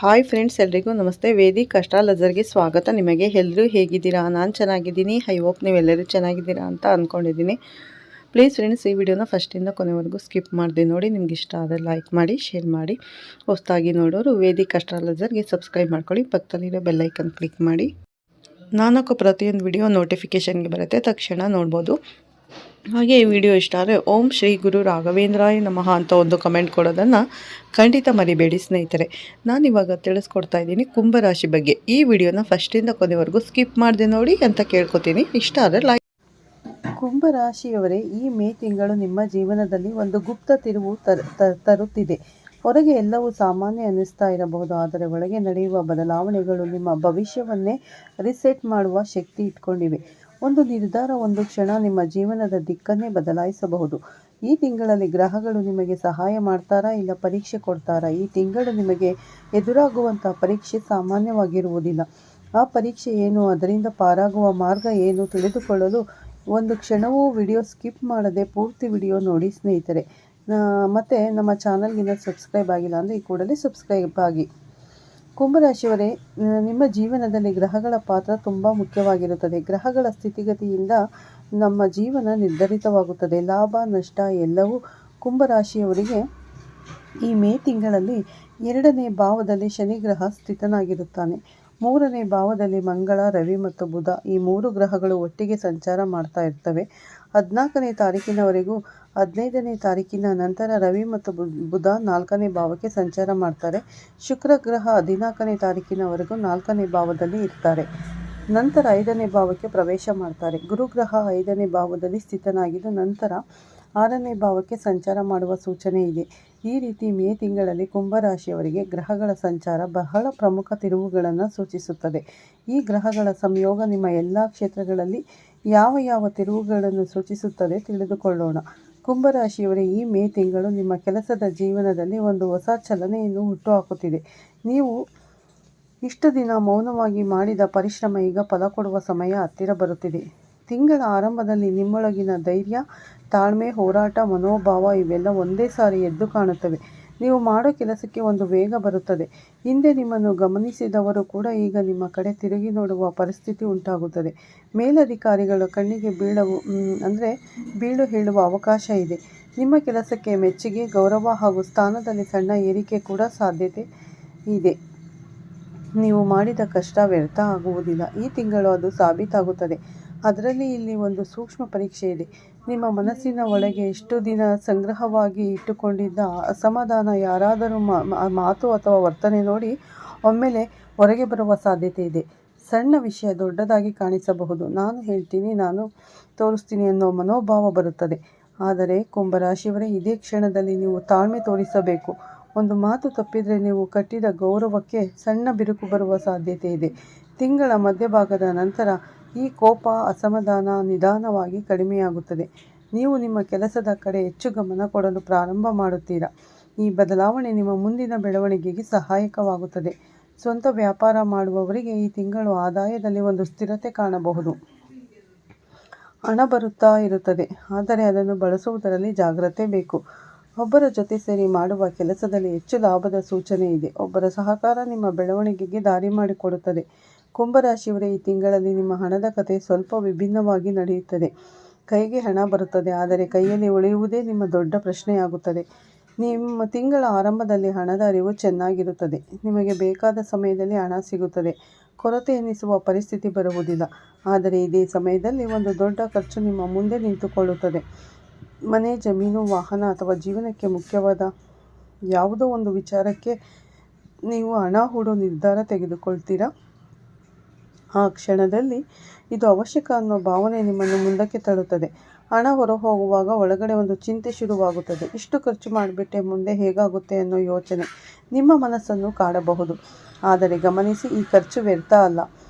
Hi friends, ಎಲ್ರಿಗೂ ನಮಸ್ತೆ. Vedic ಅಸ್ಟ್ರಾಲಜರ್ಗೆ ಸ್ವಾಗತ. ನಿಮಗೆ ಎಲ್ಲರೂ ಹೇಗಿದ್ದೀರಾ? ನಾನು ಚೆನ್ನಾಗಿದ್ದೀನಿ. ಐ ಹೋಪ್ ನೀವೆಲ್ಲರೂ ಚೆನ್ನಾಗಿದ್ದೀರಾ ಅಂತ ಅಂದ್ಕೊಂಡಿದ್ದೀನಿ. ಪ್ಲೀಸ್ ಫ್ರೆಂಡ್ಸ್, ಈ ವಿಡಿಯೋನ ಫಸ್ಟಿಂದ ಕೊನೆವರೆಗೂ ಸ್ಕಿಪ್ ಮಾಡಿದೆ ನೋಡಿ. ನಿಮ್ಗೆ ಇಷ್ಟ ಆದರೆ ಲೈಕ್ ಮಾಡಿ, ಶೇರ್ ಮಾಡಿ. ಹೊಸದಾಗಿ ನೋಡೋರು ವೇದಿಕ್ ಅಸ್ಟ್ರಾಲಜರ್ಗೆ ಸಬ್ಸ್ಕ್ರೈಬ್ ಮಾಡ್ಕೊಳ್ಳಿ. ಪಕ್ಕದಲ್ಲಿರೋ ಬೆಲ್ಲೈಕನ್ ಕ್ಲಿಕ್ ಮಾಡಿ. ನಾಲ್ಕು ಪ್ರತಿಯೊಂದು ವಿಡಿಯೋ ನೋಟಿಫಿಕೇಷನ್ಗೆ ಬರುತ್ತೆ, ತಕ್ಷಣ ನೋಡ್ಬೋದು. ಹಾಗೆ ಈ ವಿಡಿಯೋ ಇಷ್ಟ ಆದರೆ ಓಂ ಶ್ರೀ ಗುರು ರಾಘವೇಂದ್ರಾಯ ನಮಃ ಅಂತ ಒಂದು ಕಮೆಂಟ್ ಕೊಡೋದನ್ನು ಖಂಡಿತ ಮರಿಬೇಡಿ ಸ್ನೇಹಿತರೆ. ನಾನಿವಾಗ ತಿಳಿಸ್ಕೊಡ್ತಾ ಇದ್ದೀನಿ ಕುಂಭರಾಶಿ ಬಗ್ಗೆ. ಈ ವಿಡಿಯೋನ ಫಸ್ಟಿಂದ ಕೊನೆವರೆಗೂ ಸ್ಕಿಪ್ ಮಾಡಿದೆ ನೋಡಿ ಅಂತ ಕೇಳ್ಕೊತೀನಿ. ಇಷ್ಟ ಆದರೆ ಲೈಕ್. ಕುಂಭರಾಶಿಯವರೇ, ಈ ಮೇ ತಿಂಗಳು ನಿಮ್ಮ ಜೀವನದಲ್ಲಿ ಒಂದು ಗುಪ್ತ ತಿರುವು ತರುತ್ತಿದೆ. ಹೊರಗೆ ಎಲ್ಲವೂ ಸಾಮಾನ್ಯ ಅನ್ನಿಸ್ತಾ ಇರಬಹುದು, ಆದರೆ ಒಳಗೆ ನಡೆಯುವ ಬದಲಾವಣೆಗಳು ನಿಮ್ಮ ಭವಿಷ್ಯವನ್ನೇ ರಿಸೆಟ್ ಮಾಡುವ ಶಕ್ತಿ ಇಟ್ಕೊಂಡಿವೆ. ಒಂದು ನಿರ್ಧಾರ, ಒಂದು ಕ್ಷಣ ನಿಮ್ಮ ಜೀವನದ ದಿಕ್ಕನ್ನೇ ಬದಲಾಯಿಸಬಹುದು. ಈ ತಿಂಗಳಲ್ಲಿ ಗ್ರಹಗಳು ನಿಮಗೆ ಸಹಾಯ ಮಾಡ್ತಾರಾ, ಇಲ್ಲ ಪರೀಕ್ಷೆ ಕೊಡ್ತಾರಾ? ಈ ತಿಂಗಳು ನಿಮಗೆ ಎದುರಾಗುವಂಥ ಪರೀಕ್ಷೆ ಸಾಮಾನ್ಯವಾಗಿರುವುದಿಲ್ಲ. ಆ ಪರೀಕ್ಷೆ ಏನು, ಅದರಿಂದ ಪಾರಾಗುವ ಮಾರ್ಗ ಏನು ತಿಳಿದುಕೊಳ್ಳಲು ಒಂದು ಕ್ಷಣವೂ ವಿಡಿಯೋ ಸ್ಕಿಪ್ ಮಾಡದೆ ಪೂರ್ತಿ ವಿಡಿಯೋ ನೋಡಿ ಸ್ನೇಹಿತರೆ. ಮತ್ತು ನಮ್ಮ ಚಾನಲ್ಗಿನ್ನ ಸಬ್ಸ್ಕ್ರೈಬ್ ಆಗಿಲ್ಲ ಅಂದರೆ ಈ ಕೂಡಲೇ ಸಬ್ಸ್ಕ್ರೈಬ್ ಆಗಿ. ಕುಂಭರಾಶಿಯವರೇ, ನಿಮ್ಮ ಜೀವನದಲ್ಲಿ ಗ್ರಹಗಳ ಪಾತ್ರ ತುಂಬ ಮುಖ್ಯವಾಗಿರುತ್ತದೆ. ಗ್ರಹಗಳ ಸ್ಥಿತಿಗತಿಯಿಂದ ನಮ್ಮ ಜೀವನ ನಿರ್ಧರಿತವಾಗುತ್ತದೆ. ಲಾಭ ನಷ್ಟ ಎಲ್ಲವೂ ಕುಂಭರಾಶಿಯವರಿಗೆ ಈ ಮೇ ತಿಂಗಳಲ್ಲಿ 2ನೇ ಭಾವದಲ್ಲಿ ಶನಿ ಗ್ರಹ ಸ್ಥಿತನಾಗಿರುತ್ತಾನೆ. 3ನೇ ಭಾವದಲ್ಲಿ ಮಂಗಳ, ರವಿ ಮತ್ತು ಬುಧ, ಈ 3 ಗ್ರಹಗಳು ಒಟ್ಟಿಗೆ ಸಂಚಾರ ಮಾಡ್ತಾ ಇರ್ತವೆ. 14ನೇ ತಾರೀಕಿನವರೆಗೂ. 15ನೇ ತಾರೀಕಿನ ನಂತರ ರವಿ ಮತ್ತು ಬುಧ 4ನೇ ಭಾವಕ್ಕೆ ಸಂಚಾರ ಮಾಡ್ತಾರೆ. ಶುಕ್ರ ಗ್ರಹ 14ನೇ ತಾರೀಕಿನವರೆಗೂ 4ನೇ ಭಾವದಲ್ಲಿ ಇರ್ತಾರೆ. ನಂತರ 5ನೇ ಭಾವಕ್ಕೆ ಪ್ರವೇಶ ಮಾಡ್ತಾರೆ. ಗುರುಗ್ರಹ 5ನೇ ಭಾವದಲ್ಲಿ ಸ್ಥಿತನಾಗಿದ್ದು ನಂತರ 6ನೇ ಭಾವಕ್ಕೆ ಸಂಚಾರ ಮಾಡುವ ಸೂಚನೆ ಇದೆ. ಈ ರೀತಿ ಮೇ ತಿಂಗಳಲ್ಲಿ ಕುಂಭರಾಶಿಯವರಿಗೆ ಗ್ರಹಗಳ ಸಂಚಾರ ಬಹಳ ಪ್ರಮುಖ ತಿರುವುಗಳನ್ನು ಸೂಚಿಸುತ್ತದೆ. ಈ ಗ್ರಹಗಳ ಸಂಯೋಗ ನಿಮ್ಮ ಎಲ್ಲ ಕ್ಷೇತ್ರಗಳಲ್ಲಿ ಯಾವ ಯಾವ ತಿರುವುಗಳನ್ನು ಸೂಚಿಸುತ್ತದೆ ತಿಳಿದುಕೊಳ್ಳೋಣ. ಕುಂಭರಾಶಿಯವರೇ, ಈ ಮೇ ತಿಂಗಳು ನಿಮ್ಮ ಕೆಲಸದ ಜೀವನದಲ್ಲಿ ಒಂದು ಹೊಸ ಚಲನೆಯನ್ನು ಹುಟ್ಟುಹಾಕುತ್ತಿದೆ. ನೀವು ಇಷ್ಟು ದಿನ ಮೌನವಾಗಿ ಮಾಡಿದ ಪರಿಶ್ರಮ ಈಗ ಫಲ ಕೊಡುವ ಸಮಯ ಹತ್ತಿರ ಬರುತ್ತಿದೆ. ತಿಂಗಳ ಆರಂಭದಲ್ಲಿ ನಿಮ್ಮೊಳಗಿನ ಧೈರ್ಯ, ತಾಳ್ಮೆ, ಹೋರಾಟ ಮನೋಭಾವ ಇವೆಲ್ಲ ಒಂದೇ ಸಾರಿ ಎದ್ದು ಕಾಣುತ್ತವೆ. ನೀವು ಮಾಡೋ ಕೆಲಸಕ್ಕೆ ಒಂದು ವೇಗ ಬರುತ್ತದೆ. ಹಿಂದೆ ನಿಮ್ಮನ್ನು ಗಮನಿಸಿದವರು ಕೂಡ ಈಗ ನಿಮ್ಮ ಕಡೆ ತಿರುಗಿ ನೋಡುವ ಪರಿಸ್ಥಿತಿ ಉಂಟಾಗುತ್ತದೆ. ಮೇಲಧಿಕಾರಿಗಳ ಕಣ್ಣಿಗೆ ಬೀಳು ಹೇಳುವ ಅವಕಾಶ ಇದೆ. ನಿಮ್ಮ ಕೆಲಸಕ್ಕೆ ಮೆಚ್ಚುಗೆ, ಗೌರವ ಹಾಗೂ ಸ್ಥಾನದಲ್ಲಿ ಸಣ್ಣ ಏರಿಕೆ ಕೂಡ ಸಾಧ್ಯತೆ ಇದೆ. ನೀವು ಮಾಡಿದ ಕಷ್ಟ ವ್ಯರ್ಥ ಆಗುವುದಿಲ್ಲ. ಈ ತಿಂಗಳು ಅದು ಸಾಬೀತಾಗುತ್ತದೆ. ಅದರಲ್ಲಿ ಇಲ್ಲಿ ಒಂದು ಸೂಕ್ಷ್ಮ ಪರೀಕ್ಷೆ ಇದೆ. ನಿಮ್ಮ ಮನಸ್ಸಿನ ಒಳಗೆ ಇಷ್ಟು ದಿನ ಸಂಗ್ರಹವಾಗಿ ಇಟ್ಟುಕೊಂಡಿದ್ದ ಅಸಮಾಧಾನ ಯಾರಾದರೂ ಮಾತು ಅಥವಾ ವರ್ತನೆ ನೋಡಿ ಒಮ್ಮೆಲೆ ಹೊರಗೆ ಬರುವ ಸಾಧ್ಯತೆ ಇದೆ. ಸಣ್ಣ ವಿಷಯ ದೊಡ್ಡದಾಗಿ ಕಾಣಿಸಬಹುದು. ನಾನು ಹೇಳ್ತೀನಿ, ನಾನು ತೋರಿಸ್ತೀನಿ ಅನ್ನೋ ಮನೋಭಾವ ಬರುತ್ತದೆ. ಆದರೆ ಕುಂಭರಾಶಿಯವರೇ, ಇದೇ ಕ್ಷಣದಲ್ಲಿ ನೀವು ತಾಳ್ಮೆ ತೋರಿಸಬೇಕು. ಒಂದು ಮಾತು ತಪ್ಪಿದರೆ ನೀವು ಕಟ್ಟಿದ ಗೌರವಕ್ಕೆ ಸಣ್ಣ ಬಿರುಕು ಬರುವ ಸಾಧ್ಯತೆ ಇದೆ. ತಿಂಗಳ ಮಧ್ಯಭಾಗದ ನಂತರ ಈ ಕೋಪ, ಅಸಮಾಧಾನ ನಿಧಾನವಾಗಿ ಕಡಿಮೆಯಾಗುತ್ತದೆ. ನೀವು ನಿಮ್ಮ ಕೆಲಸದ ಕಡೆ ಹೆಚ್ಚು ಗಮನ ಕೊಡಲು ಪ್ರಾರಂಭ ಮಾಡುತ್ತೀರಾ. ಈ ಬದಲಾವಣೆ ನಿಮ್ಮ ಮುಂದಿನ ಬೆಳವಣಿಗೆಗೆ ಸಹಾಯಕವಾಗುತ್ತದೆ. ಸ್ವಂತ ವ್ಯಾಪಾರ ಮಾಡುವವರಿಗೆ ಈ ತಿಂಗಳು ಆದಾಯದಲ್ಲಿ ಒಂದು ಸ್ಥಿರತೆ ಕಾಣಬಹುದು. ಹಣ ಬರುತ್ತಾ ಇರುತ್ತದೆ, ಆದರೆ ಅದನ್ನು ಬಳಸುವುದರಲ್ಲಿ ಜಾಗ್ರತೆ ಬೇಕು. ಒಬ್ಬರ ಜೊತೆ ಸೇರಿ ಮಾಡುವ ಕೆಲಸದಲ್ಲಿ ಹೆಚ್ಚು ಲಾಭದ ಸೂಚನೆ ಇದೆ. ಒಬ್ಬರ ಸಹಕಾರ ನಿಮ್ಮ ಬೆಳವಣಿಗೆಗೆ ದಾರಿ ಮಾಡಿಕೊಡುತ್ತದೆ. ಕುಂಭರಾಶಿಯವರೇ, ಈ ತಿಂಗಳಲ್ಲಿ ನಿಮ್ಮ ಹಣದ ಕಥೆ ಸ್ವಲ್ಪ ವಿಭಿನ್ನವಾಗಿ ನಡೆಯುತ್ತದೆ. ಕೈಗೆ ಹಣ ಬರುತ್ತದೆ, ಆದರೆ ಕೈಯಲ್ಲಿ ಉಳಿಯುವುದೇ ನಿಮ್ಮ ದೊಡ್ಡ ಪ್ರಶ್ನೆಯಾಗುತ್ತದೆ. ನಿಮ್ಮ ತಿಂಗಳ ಆರಂಭದಲ್ಲಿ ಹಣದ ಅರಿವು ಚೆನ್ನಾಗಿರುತ್ತದೆ. ನಿಮಗೆ ಬೇಕಾದ ಸಮಯದಲ್ಲಿ ಹಣ ಸಿಗುತ್ತದೆ. ಕೊರತೆ ಎನ್ನಿಸುವ ಪರಿಸ್ಥಿತಿ ಬರುವುದಿಲ್ಲ. ಆದರೆ ಇದೇ ಸಮಯದಲ್ಲಿ ಒಂದು ದೊಡ್ಡ ಖರ್ಚು ನಿಮ್ಮ ಮುಂದೆ ನಿಂತುಕೊಳ್ಳುತ್ತದೆ. ಮನೆ, ಜಮೀನು, ವಾಹನ ಅಥವಾ ಜೀವನಕ್ಕೆ ಮುಖ್ಯವಾದ ಯಾವುದೋ ಒಂದು ವಿಚಾರಕ್ಕೆ ನೀವು ಹಣ ಹೂಡೋ ನಿರ್ಧಾರ ತೆಗೆದುಕೊಳ್ತೀರಾ. ಆ ಕ್ಷಣದಲ್ಲಿ ಇದು ಅವಶ್ಯಕ ಅನ್ನೋ ಭಾವನೆ ನಿಮ್ಮನ್ನು ಮುಂದಕ್ಕೆ ತಳ್ಳುತ್ತದೆ. ಹಣ ಹೊರಹೋಗುವಾಗ ಒಳಗಡೆ ಒಂದು ಚಿಂತೆ ಶುರುವಾಗುತ್ತದೆ. ಇಷ್ಟು ಖರ್ಚು ಮಾಡಿಬಿಟ್ಟೆ, ಮುಂದೆ ಹೇಗಾಗುತ್ತೆ ಅನ್ನೋ ಯೋಚನೆ ನಿಮ್ಮ ಮನಸ್ಸನ್ನು ಕಾಡಬಹುದು. ಆದರೆ ಗಮನಿಸಿ, ಈ ಖರ್ಚು ವ್ಯರ್ಥ ಅಲ್ಲ.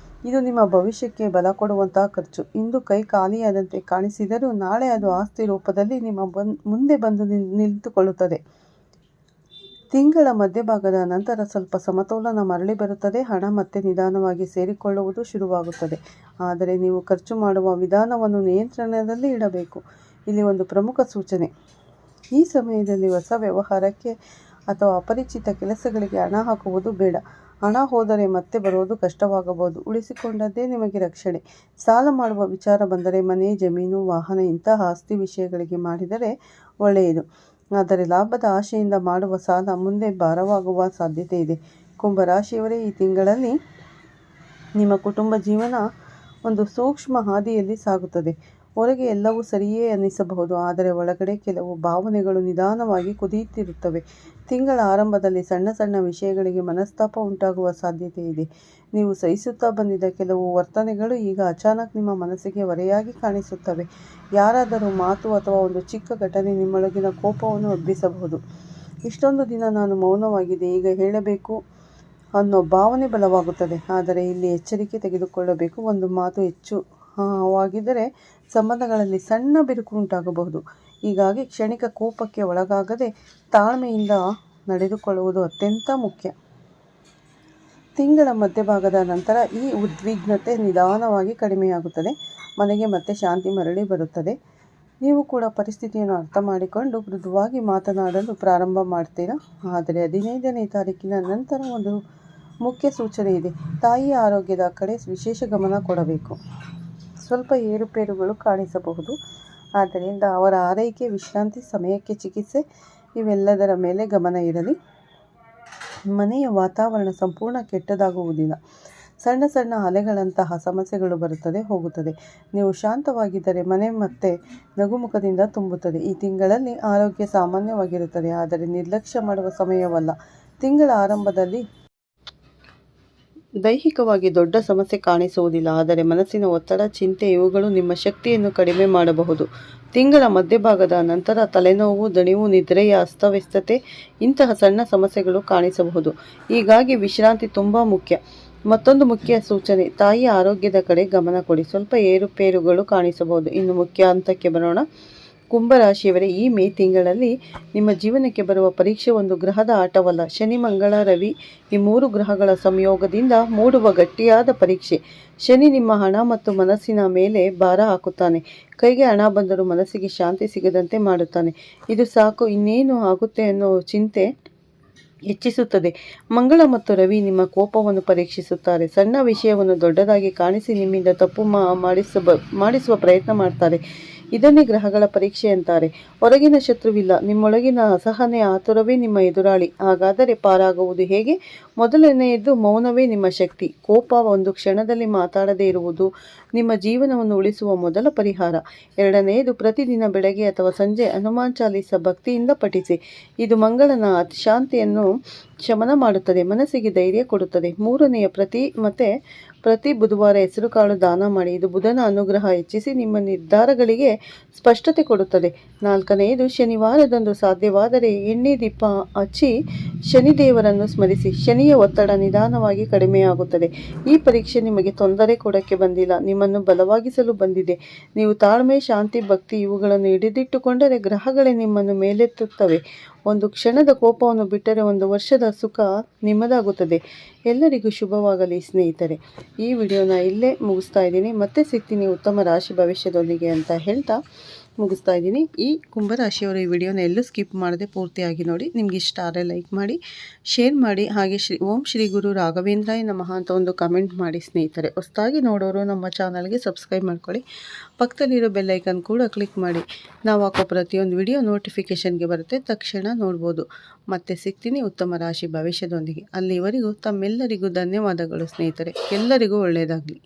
ಇದು ನಿಮ್ಮ ಭವಿಷ್ಯಕ್ಕೆ ಬಲ ಕೊಡುವಂತಹ ಖರ್ಚು. ಇಂದು ಕೈ ಖಾಲಿಯಾದಂತೆ ಕಾಣಿಸಿದರೂ ನಾಳೆ ಅದು ಆಸ್ತಿ ರೂಪದಲ್ಲಿ ನಿಮ್ಮ ಮುಂದೆ ಬಂದು ನಿಂತುಕೊಳ್ಳುತ್ತದೆ. ತಿಂಗಳ ಮಧ್ಯಭಾಗದ ನಂತರ ಸ್ವಲ್ಪ ಸಮತೋಲನ ಮರಳಿ ಬರುತ್ತದೆ. ಹಣ ಮತ್ತೆ ನಿಧಾನವಾಗಿ ಸೇರಿಕೊಳ್ಳುವುದು ಶುರುವಾಗುತ್ತದೆ. ಆದರೆ ನೀವು ಖರ್ಚು ಮಾಡುವ ವಿಧಾನವನ್ನು ನಿಯಂತ್ರಣದಲ್ಲಿ ಇಡಬೇಕು. ಇಲ್ಲಿ ಒಂದು ಪ್ರಮುಖ ಸೂಚನೆ: ಈ ಸಮಯದಲ್ಲಿ ಹೊಸ ವ್ಯವಹಾರಕ್ಕೆ ಅಥವಾ ಅಪರಿಚಿತ ಕೆಲಸಗಳಿಗೆ ಹಣ ಹಾಕುವುದು ಬೇಡ. ಹಣ ಹೋದರೆ ಮತ್ತೆ ಬರೋದು ಕಷ್ಟವಾಗಬಹುದು. ಉಳಿಸಿಕೊಂಡದ್ದೇ ನಿಮಗೆ ರಕ್ಷಣೆ. ಸಾಲ ಮಾಡುವ ವಿಚಾರ ಬಂದರೆ ಮನೆ, ಜಮೀನು, ವಾಹನ ಇಂತಹ ಆಸ್ತಿ ವಿಷಯಗಳಿಗೆ ಮಾಡಿದರೆ ಒಳ್ಳೆಯದು. ಆದರೆ ಲಾಭದ ಆಶೆಯಿಂದ ಮಾಡುವ ಸಾಲ ಮುಂದೆ ಭಾರವಾಗುವ ಸಾಧ್ಯತೆ ಇದೆ. ಕುಂಭರಾಶಿಯವರೇ, ಈ ತಿಂಗಳಲ್ಲಿ ನಿಮ್ಮ ಕುಟುಂಬ ಜೀವನ ಒಂದು ಸೂಕ್ಷ್ಮ ಹಾದಿಯಲ್ಲಿ ಸಾಗುತ್ತದೆ. ಹೊರಗೆ ಎಲ್ಲವೂ ಸರಿಯೇ ಅನ್ನಿಸಬಹುದು, ಆದರೆ ಒಳಗಡೆ ಕೆಲವು ಭಾವನೆಗಳು ನಿಧಾನವಾಗಿ ಕುದಿಯುತ್ತಿರುತ್ತವೆ. ತಿಂಗಳ ಆರಂಭದಲ್ಲಿ ಸಣ್ಣ ಸಣ್ಣ ವಿಷಯಗಳಿಗೆ ಮನಸ್ತಾಪ ಉಂಟಾಗುವ ಸಾಧ್ಯತೆ ಇದೆ. ನೀವು ಸಹಿಸುತ್ತಾ ಬಂದಿದ್ದ ಕೆಲವು ವರ್ತನೆಗಳು ಈಗ ಅಚಾನಕ್ ನಿಮ್ಮ ಮನಸ್ಸಿಗೆ ಹೊರೆಯಾಗಿ ಕಾಣಿಸುತ್ತವೆ. ಯಾರಾದರೂ ಮಾತು ಅಥವಾ ಒಂದು ಚಿಕ್ಕ ಘಟನೆ ನಿಮ್ಮೊಳಗಿನ ಕೋಪವನ್ನು ಹಬ್ಬಿಸಬಹುದು. ಇಷ್ಟೊಂದು ದಿನ ನಾನು ಮೌನವಾಗಿದೆ, ಈಗ ಹೇಳಬೇಕು ಅನ್ನೋ ಭಾವನೆ ಬಲವಾಗುತ್ತದೆ. ಆದರೆ ಇಲ್ಲಿ ಎಚ್ಚರಿಕೆ ತೆಗೆದುಕೊಳ್ಳಬೇಕು. ಒಂದು ಮಾತು ಹೆಚ್ಚು ವಾಗಿದ್ದರೆ ಸಂಬಂಧಗಳಲ್ಲಿ ಸಣ್ಣ ಬಿರುಕು ಉಂಟಾಗಬಹುದು. ಹೀಗಾಗಿ ಕ್ಷಣಿಕ ಕೋಪಕ್ಕೆ ಒಳಗಾಗದೆ ತಾಳ್ಮೆಯಿಂದ ನಡೆದುಕೊಳ್ಳುವುದು ಅತ್ಯಂತ ಮುಖ್ಯ. ತಿಂಗಳ ಮಧ್ಯಭಾಗದ ನಂತರ ಈ ಉದ್ವಿಗ್ನತೆ ನಿಧಾನವಾಗಿ ಕಡಿಮೆಯಾಗುತ್ತದೆ. ಮನೆಗೆ ಮತ್ತೆ ಶಾಂತಿ ಮರಳಿ ಬರುತ್ತದೆ. ನೀವು ಕೂಡ ಪರಿಸ್ಥಿತಿಯನ್ನು ಅರ್ಥ ಮಾಡಿಕೊಂಡು ಮೃದುವಾಗಿ ಮಾತನಾಡಲು ಪ್ರಾರಂಭ ಮಾಡ್ತೀರಾ. ಆದರೆ 15ನೇ ತಾರೀಕಿನ ನಂತರ ಒಂದು ಮುಖ್ಯ ಸೂಚನೆ ಇದೆ. ತಾಯಿಯ ಆರೋಗ್ಯದ ಕಡೆ ವಿಶೇಷ ಗಮನ ಕೊಡಬೇಕು. ಸ್ವಲ್ಪ ಏರುಪೇರುಗಳು ಕಾಣಿಸಬಹುದು. ಆದ್ದರಿಂದ ಅವರ ಆರೈಕೆ, ವಿಶ್ರಾಂತಿ, ಸಮಯಕ್ಕೆ ಚಿಕಿತ್ಸೆ ಇವೆಲ್ಲದರ ಮೇಲೆ ಗಮನ ಇರಲಿ. ಮನೆಯ ವಾತಾವರಣ ಸಂಪೂರ್ಣ ಕೆಟ್ಟದಾಗುವುದಿಲ್ಲ. ಸಣ್ಣ ಸಣ್ಣ ಅಲೆಗಳಂತಹ ಸಮಸ್ಯೆಗಳು ಬರುತ್ತದೆ ಹೋಗುತ್ತದೆ. ನೀವು ಶಾಂತವಾಗಿದ್ದರೆ ಮನೆ ಮತ್ತೆ ನಗುಮುಖದಿಂದ ತುಂಬುತ್ತದೆ. ಈ ತಿಂಗಳಲ್ಲಿ ಆರೋಗ್ಯ ಸಾಮಾನ್ಯವಾಗಿರುತ್ತದೆ, ಆದರೆ ನಿರ್ಲಕ್ಷ್ಯ ಮಾಡುವ ಸಮಯವಲ್ಲ. ತಿಂಗಳ ಆರಂಭದಲ್ಲಿ ದೈಹಿಕವಾಗಿ ದೊಡ್ಡ ಸಮಸ್ಯೆ ಕಾಣಿಸುವುದಿಲ್ಲ, ಆದರೆ ಮನಸ್ಸಿನ ಒತ್ತಡ, ಚಿಂತೆ ಇವುಗಳು ನಿಮ್ಮ ಶಕ್ತಿಯನ್ನು ಕಡಿಮೆ ಮಾಡಬಹುದು. ತಿಂಗಳ ಮಧ್ಯಭಾಗದ ನಂತರ ತಲೆನೋವು, ದಣಿವು, ನಿದ್ರೆಯ ಅಸ್ತವ್ಯಸ್ತತೆ ಇಂತಹ ಸಣ್ಣ ಸಮಸ್ಯೆಗಳು ಕಾಣಿಸಬಹುದು. ಹೀಗಾಗಿ ವಿಶ್ರಾಂತಿ ತುಂಬ ಮುಖ್ಯ. ಮತ್ತೊಂದು ಮುಖ್ಯ ಸೂಚನೆ, ತಾಯಿಯ ಆರೋಗ್ಯದ ಕಡೆ ಗಮನ ಕೊಡಿ. ಸ್ವಲ್ಪ ಏರುಪೇರುಗಳು ಕಾಣಿಸಬಹುದು. ಇನ್ನು ಮುಖ್ಯ ಹಂತಕ್ಕೆ ಬರೋಣ. ಕುಂಭರಾಶಿಯವರೇ, ಈ ಮೇ ತಿಂಗಳಲ್ಲಿ ನಿಮ್ಮ ಜೀವನಕ್ಕೆ ಬರುವ ಪರೀಕ್ಷೆ ಒಂದು ಗ್ರಹದ ಆಟವಲ್ಲ. ಶನಿ, ಮಂಗಳ, ರವಿ ಈ 3 ಗ್ರಹಗಳ ಸಂಯೋಗದಿಂದ ಮೂಡುವ ಗಟ್ಟಿಯಾದ ಪರೀಕ್ಷೆ. ಶನಿ ನಿಮ್ಮ ಹಣ ಮತ್ತು ಮನಸ್ಸಿನ ಮೇಲೆ ಭಾರ ಹಾಕುತ್ತಾನೆ. ಕೈಗೆ ಹಣ ಬಂದರೂ ಮನಸ್ಸಿಗೆ ಶಾಂತಿ ಸಿಗದಂತೆ ಮಾಡುತ್ತಾನೆ. ಇದು ಸಾಕು, ಇನ್ನೇನು ಆಗುತ್ತೆ ಅನ್ನೋ ಚಿಂತೆ ಹೆಚ್ಚಿಸುತ್ತದೆ. ಮಂಗಳ ಮತ್ತು ರವಿ ನಿಮ್ಮ ಕೋಪವನ್ನು ಪರೀಕ್ಷಿಸುತ್ತಾರೆ. ಸಣ್ಣ ವಿಷಯವನ್ನು ದೊಡ್ಡದಾಗಿ ಕಾಣಿಸಿ ನಿಮ್ಮಿಂದ ತಪ್ಪು ಮಾಡಿಸುವ ಪ್ರಯತ್ನ ಮಾಡ್ತಾರೆ. ಇದನ್ನೇ ಗ್ರಹಗಳ ಪರೀಕ್ಷೆ ಅಂತಾರೆ. ಹೊರಗಿನ ಶತ್ರುವಿಲ್ಲ, ನಿಮ್ಮೊಳಗಿನ ಅಸಹನೆ, ಆತುರವೇ ನಿಮ್ಮ ಎದುರಾಳಿ. ಹಾಗಾದರೆ ಪಾರಾಗುವುದು ಹೇಗೆ? ಮೊದಲನೆಯದು ಮೌನವೇ ನಿಮ್ಮ ಶಕ್ತಿ. ಕೋಪ ಒಂದು ಕ್ಷಣದಲ್ಲಿ ಮಾತಾಡದೇ ಇರುವುದು ನಿಮ್ಮ ಜೀವನವನ್ನು ಉಳಿಸುವ ಮೊದಲ ಪರಿಹಾರ. ಎರಡನೆಯದು ಪ್ರತಿದಿನ ಬೆಳಗ್ಗೆ ಅಥವಾ ಸಂಜೆ ಹನುಮಾನ್ ಚಾಲೀಸ ಭಕ್ತಿಯಿಂದ ಪಠಿಸಿ. ಇದು ಮಂಗಳನ ಅಶಾಂತಿಯನ್ನು ಶಮನ ಮಾಡುತ್ತದೆ, ಮನಸ್ಸಿಗೆ ಧೈರ್ಯ ಕೊಡುತ್ತದೆ. ಮೂರನೆಯ ಪ್ರತಿ ಬುಧವಾರ ಹೆಸರುಕಾಳು ದಾನ ಮಾಡಿ. ಇದು ಬುಧನ ಅನುಗ್ರಹ ಹೆಚ್ಚಿಸಿ ನಿಮ್ಮ ನಿರ್ಧಾರಗಳಿಗೆ ಸ್ಪಷ್ಟತೆ ಕೊಡುತ್ತದೆ. ನಾಲ್ಕನೆಯದು ಶನಿವಾರದಂದು ಸಾಧ್ಯವಾದರೆ ಎಣ್ಣೆ ದೀಪ ಹಚ್ಚಿ ಶನಿದೇವರನ್ನು ಸ್ಮರಿಸಿ. ಶನಿಯ ಒತ್ತಡ ನಿಧಾನವಾಗಿ ಕಡಿಮೆಯಾಗುತ್ತದೆ. ಈ ಪರೀಕ್ಷೆ ನಿಮಗೆ ತೊಂದರೆ ಕೊಡಕ್ಕೆ ಬಂದಿಲ್ಲ, ನಿಮ್ಮನ್ನು ಬಲವಾಗಿಸಲು ಬಂದಿದೆ. ನೀವು ತಾಳ್ಮೆ, ಶಾಂತಿ, ಭಕ್ತಿ ಇವುಗಳನ್ನು ಹಿಡಿದಿಟ್ಟುಕೊಂಡರೆ ಗ್ರಹಗಳೇ ನಿಮ್ಮನ್ನು ಮೇಲೆತ್ತುತ್ತವೆ. ಒಂದು ಕ್ಷಣದ ಕೋಪವನ್ನು ಬಿಟ್ಟರೆ 1 ವರ್ಷದ ಸುಖ ನಿಮ್ಮದಾಗುತ್ತದೆ. ಎಲ್ಲರಿಗೂ ಶುಭವಾಗಲಿ ಸ್ನೇಹಿತರೆ. ಈ ವಿಡಿಯೋನ ಇಲ್ಲೇ ಮುಗಿಸ್ತಾ ಇದ್ದೀನಿ. ಮತ್ತೆ ಸಿಗ್ತೀನಿ ಉತ್ತಮ ರಾಶಿ ಭವಿಷ್ಯದೊಂದಿಗೆ ಅಂತ ಹೇಳ್ತಾ ಮುಗಿಸ್ತಾ ಇದ್ದೀನಿ. ಈ ಕುಂಭರಾಶಿಯವರು ಈ ವಿಡಿಯೋನ ಎಲ್ಲೂ ಸ್ಕಿಪ್ ಮಾಡದೆ ಪೂರ್ತಿಯಾಗಿ ನೋಡಿ. ನಿಮ್ಗೆ ಇಷ್ಟ ಆದರೆ ಲೈಕ್ ಮಾಡಿ, ಶೇರ್ ಮಾಡಿ. ಹಾಗೆ ಓಂ ಶ್ರೀ ಗುರು ರಾಘವೇಂದ್ರಾಯ ನಮಃ ಅಂತ ಒಂದು ಕಮೆಂಟ್ ಮಾಡಿ ಸ್ನೇಹಿತರೆ. ಹೊಸದಾಗಿ ನೋಡೋರು ನಮ್ಮ ಚಾನಲ್ಗೆ ಸಬ್ಸ್ಕ್ರೈಬ್ ಮಾಡ್ಕೊಳ್ಳಿ. ಪಕ್ಕದಲ್ಲಿರೋ ಬೆಲ್ ಐಕನ್ ಕೂಡ ಕ್ಲಿಕ್ ಮಾಡಿ. ನಾವು ಹಾಕೋ ಪ್ರತಿಯೊಂದು ವಿಡಿಯೋ ನೋಟಿಫಿಕೇಷನ್ಗೆ ಬರುತ್ತೆ, ತಕ್ಷಣ ನೋಡ್ಬೋದು. ಮತ್ತೆ ಸಿಗ್ತೀನಿ ಉತ್ತಮ ರಾಶಿ ಭವಿಷ್ಯದೊಂದಿಗೆ. ಅಲ್ಲಿವರೆಗೂ ತಮ್ಮೆಲ್ಲರಿಗೂ ಧನ್ಯವಾದಗಳು ಸ್ನೇಹಿತರೆ. ಎಲ್ಲರಿಗೂ ಒಳ್ಳೆಯದಾಗಲಿ.